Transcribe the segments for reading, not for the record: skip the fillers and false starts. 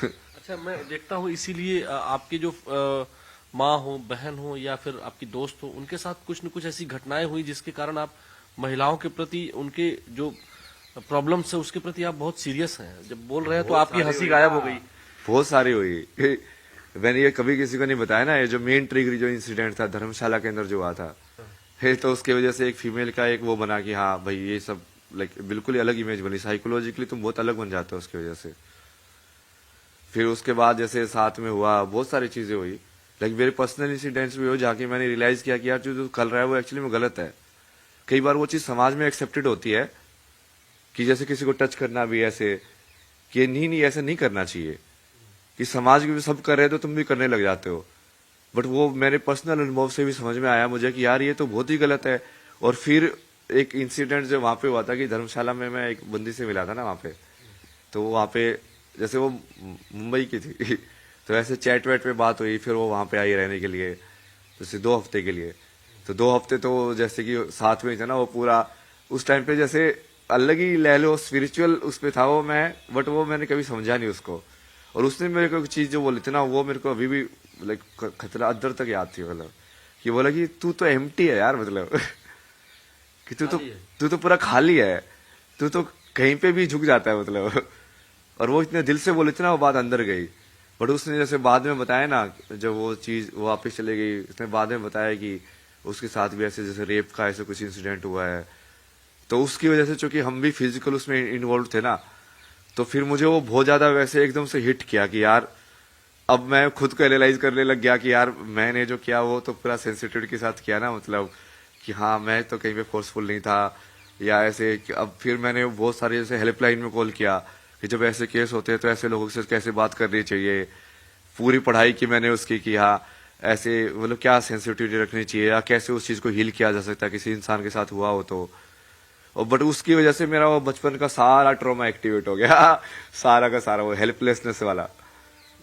अच्छा, मैं देखता हूँ इसीलिए आपके जो माँ हो, बहन हो या फिर आपकी दोस्त हो, उनके साथ कुछ न कुछ ऐसी घटनाएं हुई जिसके कारण आप महिलाओं के प्रति उनके जो प्रॉब्लम्स है उसके प्रति आप बहुत सीरियस हैं। जब बोल रहे हैं तो बहुत आपकी सारी हंसी हुई ना, गायब हो गई। बहुत सारी हुई। मैंने ये कभी किसी को नहीं बताया ना, ये जो मेन ट्रिगर जो इंसिडेंट था धर्मशाला के अंदर जो हुआ था, है तो उसके वजह से एक फीमेल का एक वो बना कि हाँ भाई ये सब लाइक बिल्कुल ही अलग इमेज बनी, साइकोलॉजिकली तुम बहुत अलग बन जाते हो उसकी वजह से। फिर उसके बाद जैसे साथ में हुआ बहुत सारी चीजें हुई, लाइक मेरे पर्सनल इंसिडेंट्स भी हो जाके मैंने रियलाइज किया कि यार जो जो कर रहा है वो एक्चुअली में गलत है। कई बार वो चीज समाज में एक्सेप्टेड होती है कि जैसे किसी को टच करना भी ऐसे कि नहीं नहीं ऐसा नहीं करना चाहिए, कि समाज में भी सब कर रहे हैं तो तुम भी करने लग जाते हो। बट वो मेरे पर्सनल अनुभव से भी समझ में आया मुझे कि यार ये तो बहुत ही गलत है। और फिर एक इंसिडेंट जो वहां पे हुआ था कि धर्मशाला में मैं एक बंदी से मिला था ना वहां पे, तो वहां पे जैसे वो मुंबई की थी तो ऐसे चैट वैट पे बात हुई, फिर वो वहां पे आई रहने के लिए जैसे 2 हफ्ते के लिए। तो 2 हफ्ते तो जैसे कि साथ में ही थे ना वो पूरा, उस टाइम पे जैसे अलग ही ले लो स्पिरिचुअल उस पे था वो मैं, बट वो मैंने कभी समझा नहीं उसको। और उसने मेरे को एक चीज जो बोली थी ना वो मेरे को अभी भी लाइक खतरा अदर तक याद थी, मतलब कि बोला कि तू तो एम्प्टी है यार, मतलब कि खाली है। तू तो पूरा खाली है, तू तो कहीं पे भी झुक जाता है मतलब। और वो इतने दिल से बोली थी ना वो बात अंदर गई। बट उसने जैसे बाद में बताया ना, जब वो चीज वापस चले गई, उसने बाद में बताया कि उसके साथ भी ऐसे जैसे रेप का ऐसे कुछ इंसिडेंट हुआ है। तो उसकी वजह से चूंकि हम भी फिजिकल उसमें इन्वॉल्व थे ना, तो फिर मुझे वो बहुत ज्यादा वैसे एकदम से हिट किया कि यार अब मैं खुद को एनालाइज करने लग गया कि यार मैंने जो किया वो तो पूरा सेंसिटिविटी के साथ किया ना, मतलब कि हाँ मैं तो कहीं पे फोर्सफुल नहीं था या ऐसे। अब फिर मैंने बहुत सारे जैसे हेल्पलाइन में कॉल किया कि जब ऐसे केस होते हैं तो ऐसे लोगों से कैसे बात करनी चाहिए। पूरी पढ़ाई की मैंने उसकी कि हाँ ऐसे मतलब क्या सेंसिटिविटी रखनी चाहिए या कैसे उस चीज को हील किया जा सकता है किसी इंसान के साथ हुआ हो तो। और बट उसकी वजह से मेरा वो बचपन का सारा ट्रॉमा एक्टिवेट हो गया सारा का सारा वो हेल्पलेसनेस वाला,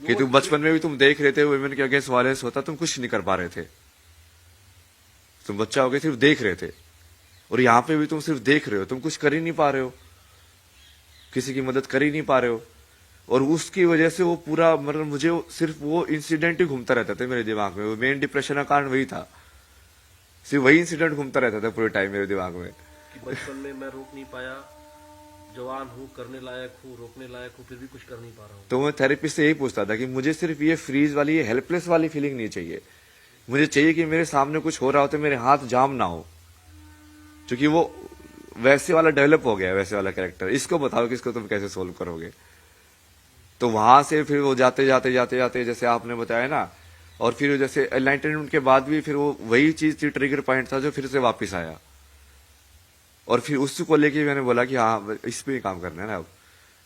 कि वो तुम बचपन में भी तुम देख रहे थे वुमेन के अगेंस्ट वायलेंस होता, तुम कुछ नहीं कर पा रहे थे, तुम बच्चा हो गए सिर्फ देख रहे थे। और यहाँ पे भी तुम सिर्फ देख रहे हो, तुम कुछ कर ही नहीं पा रहे हो, किसी की मदद कर ही नहीं पा रहे हो। और उसकी वजह से वो पूरा मतलब मुझे सिर्फ वो इंसिडेंट ही घूमता रहता था मेरे दिमाग में, वो मेन डिप्रेशन का कारण वही था, सिर्फ वही इंसिडेंट घूमता रहता था पूरे टाइम मेरे दिमाग में। कि बचपन में मैं रोक नहीं पाया, जवान हूँ, करने लायक हूँ, रोकने लायक हूँ, फिर भी कुछ कर नहीं पा रहा हूँ। तो मैं थेरेपिस्ट से यही पूछता था कि मुझे सिर्फ ये फ्रीज वाली ये हेल्पलेस वाली फीलिंग नहीं चाहिए, मुझे चाहिए कि मेरे सामने कुछ हो रहा हो तो मेरे हाथ जाम ना हो, क्योंकि वो वैसे वाला डेवलप हो गया है, वैसे वाला कैरेक्टर। इसको बताओ कि इसको तुम कैसे सोल्व करोगे। तो वहां से फिर वो जाते जाते जाते जाते जैसे आपने बताया ना, और फिर जैसे एनलाइटनमेंट के बाद भी फिर वो वही चीज थी, ट्रिगर पॉइंट था जो फिर से वापस आया। और फिर उसको लेके मैंने बोला कि हाँ इस पे ही काम करना है ना अब।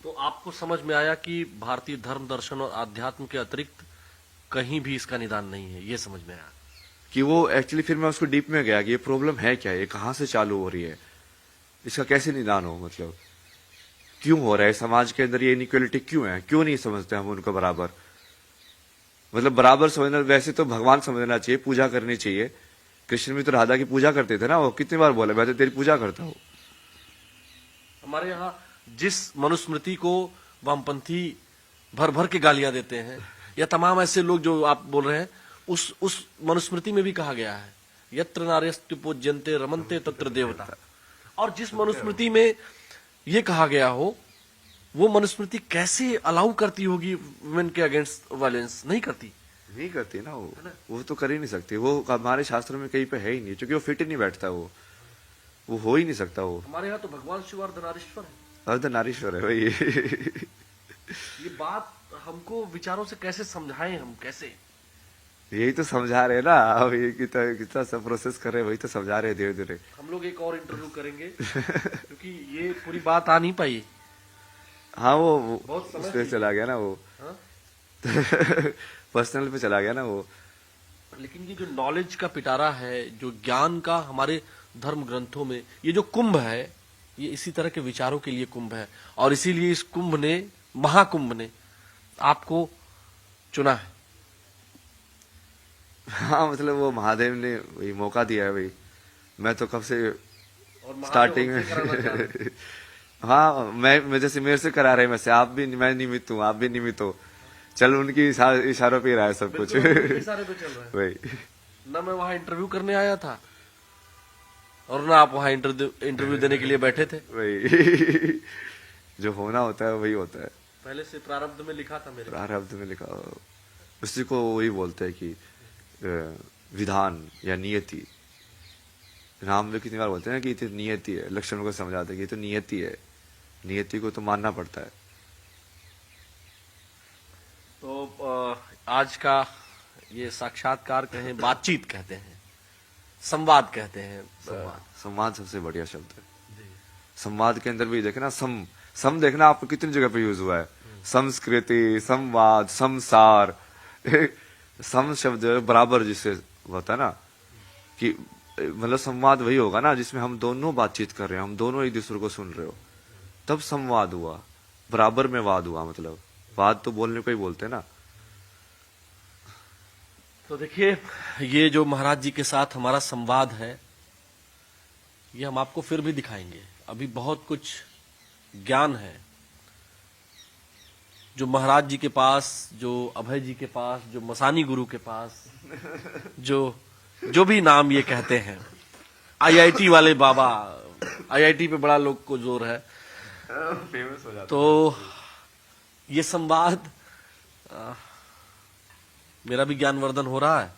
तो आपको समझ में आया कि भारतीय धर्म दर्शन और आध्यात्म के अतिरिक्त कहीं भी इसका निदान नहीं है, ये समझ में आया। कि वो एक्चुअली फिर मैं उसको डीप में गया कि ये प्रॉब्लम है क्या, ये कहाँ से चालू हो रही है, इसका कैसे निदान हो, मतलब क्यों हो रहा है समाज के अंदर ये इनइक्वलिटी क्यों है, क्यों नहीं समझते हम उनको बराबर। मतलब बराबर समझना वैसे तो भगवान समझना चाहिए, पूजा करनी चाहिए। कृष्ण भी तो राधा की पूजा करते थे ना, वो कितनी बार बोले मैं तो तेरी पूजा करता हूँ। हमारे यहाँ जिस मनुस्मृति को वामपंथी भर भर के गालियां देते हैं या तमाम ऐसे लोग जो आप बोल रहे हैं, उस मनुस्मृति में भी कहा गया है यत्र नार्यस्तु पूज्यन्ते रमन्ते तत्र देवता। और जिस मनुस्मृति में ये कहा गया हो, वो मनुस्मृति कैसे अलाउ करती होगी वुमेन के अगेंस्ट वायलेंस? नहीं करती। नहीं करती ना वो तो कर ही नहीं सकती, वो हमारे शास्त्रों में कहीं पे है ही नहीं, क्योंकि वो फिट ही नहीं बैठता, वो हो ही नहीं सकता। वो हमारे यहाँ तो भगवान शिव अर्धनारीश्वर है। अर्धनारीश्वर है भाई। ये बात हमको विचारों से कैसे समझाएं, हम कैसे? यही तो समझा रहे हैं ना, अब ये कितना कितना सब प्रोसेस कर रहे हैं, वही तो समझा रहे हैं धीरे धीरे। हम लोग एक और इंटरव्यू करेंगे क्योंकि ये पूरी बात आ नहीं पाई। हाँ वो बहुत समय उस पे थी। चला गया ना वो। हाँ? पर्सनल पे चला गया ना वो। लेकिन ये जो नॉलेज का पिटारा है, जो ज्ञान का हमारे धर्म ग्रंथों में ये जो कुंभ है, ये इसी तरह के विचारों के लिए कुंभ है। और इसीलिए इस कुंभ ने, महाकुंभ ने आपको चुना है। हाँ मतलब वो महादेव ने वही मौका दिया है भाई, मैं तो कब से और महादेव स्टार्टिंग हमसे कराना चाह रहे में हाँ मैं जैसे मेरे से करा रहे हैं, वैसे आप भी, मैं निमित्त हूँ, आप भी निमित्त हो। चल उनकी इशारों पे ही रहा है सब कुछ। बिल्कुल इशारे पे चल रहा है। वही ना मैं वहां इंटरव्यू करने आया था और ना आप वहां इंटरव्यू देने के लिए बैठे थे। वही जो होना होता है वही होता है। पहले से प्रारब्ध में लिखा था मेरे। प्रारब्ध में लिखा, उसी को वही बोलते हैं कि विधान या नियति। राम में कितनी बार बोलते हैं ना कि ये तो नियति है, लक्ष्मण को समझाते हैं कि ये तो नियति है, नियति को तो मानना पड़ता है। तो आज का ये साक्षात्कार कहें, बातचीत कहते हैं, संवाद कहते हैं। संवाद सबसे बढ़िया शब्द है। संवाद के अंदर भी देखे ना, सम देखना आपको कितनी जगह पे यूज हुआ है। संस्कृति, संवाद, संसार। सम शब्द बराबर जिससे होता है ना, कि मतलब संवाद वही होगा ना जिसमें हम दोनों बातचीत कर रहे हैं, हम दोनों एक दूसरे को सुन रहे हो, तब संवाद हुआ। बराबर में वाद हुआ, मतलब वाद तो बोलने को ही बोलते हैं ना। तो देखिए, ये जो महाराज जी के साथ हमारा संवाद है, ये हम आपको फिर भी दिखाएंगे। अभी बहुत कुछ ज्ञान है जो महाराज जी के पास, जो अभय जी के पास, जो मसानी गुरु के पास, जो भी नाम ये कहते हैं, आईआईटी वाले बाबा, आईआईटी पे बड़ा लोग को जोर है, फेमस हो जाता। तो ये संवाद, मेरा भी ज्ञानवर्धन हो रहा है,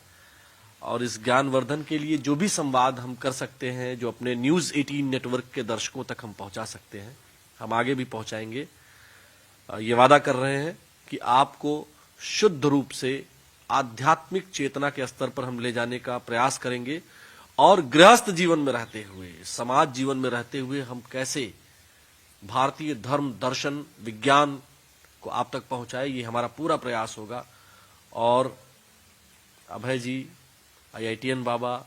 और इस ज्ञानवर्धन के लिए जो भी संवाद हम कर सकते हैं, जो अपने न्यूज 18 नेटवर्क के दर्शकों तक हम पहुंचा सकते हैं, हम आगे भी पहुंचाएंगे। ये वादा कर रहे हैं कि आपको शुद्ध रूप से आध्यात्मिक चेतना के स्तर पर हम ले जाने का प्रयास करेंगे, और गृहस्थ जीवन में रहते हुए, समाज जीवन में रहते हुए हम कैसे भारतीय धर्म, दर्शन, विज्ञान को आप तक पहुंचाए, ये हमारा पूरा प्रयास होगा। और अभय जी, आईआईटीएन बाबा,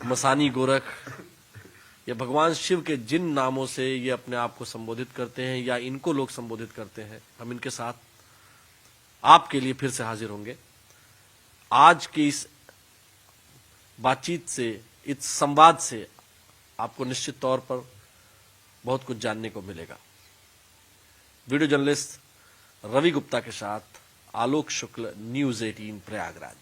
मसानी गोरख, या भगवान शिव के जिन नामों से ये अपने आप को संबोधित करते हैं या इनको लोग संबोधित करते हैं, हम इनके साथ आपके लिए फिर से हाजिर होंगे। आज की इस बातचीत से, इस संवाद से आपको निश्चित तौर पर बहुत कुछ जानने को मिलेगा। वीडियो जर्नलिस्ट रवि गुप्ता के साथ आलोक शुक्ल, न्यूज 18 प्रयागराज।